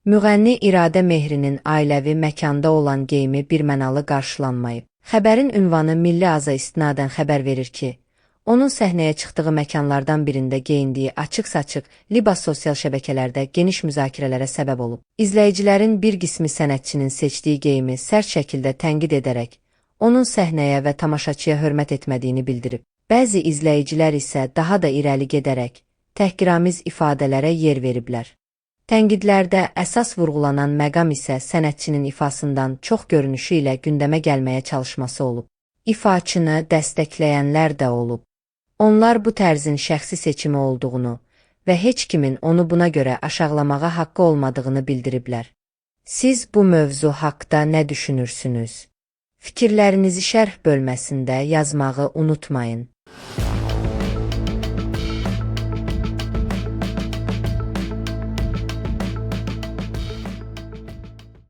Müğənni İradə Mehrinin ailəvi məkanda olan geyimi birmənalı qarşılanmayıb. Xəbərin ünvanı Milli Aza istinadən xəbər verir ki, onun səhnəyə çıxdığı məkanlardan birində geyindiyi açıq-saçıq libas sosial şəbəkələrdə geniş müzakirələrə səbəb olub. İzləyicilərin bir qismi sənətçinin seçdiyi geyimi sərt şəkildə tənqid edərək, onun səhnəyə və tamaşaçıya hörmət etmədiyini bildirib. Bəzi izləyicilər isə daha da irəli gedərək, təhqiramiz ifadələrə yer veriblər. Tənqidlərdə əsas vurğulanan məqam isə sənətçinin ifasından çox görünüşü ilə gündəmə gəlməyə çalışması olub. İfaçını dəstəkləyənlər də olub. Onlar bu tərzin şəxsi seçimi olduğunu və heç kimin onu buna görə aşağılamağa haqqı olmadığını bildiriblər. Siz bu mövzu haqqda nə düşünürsünüz? Fikirlərinizi şərh bölməsində yazmağı unutmayın.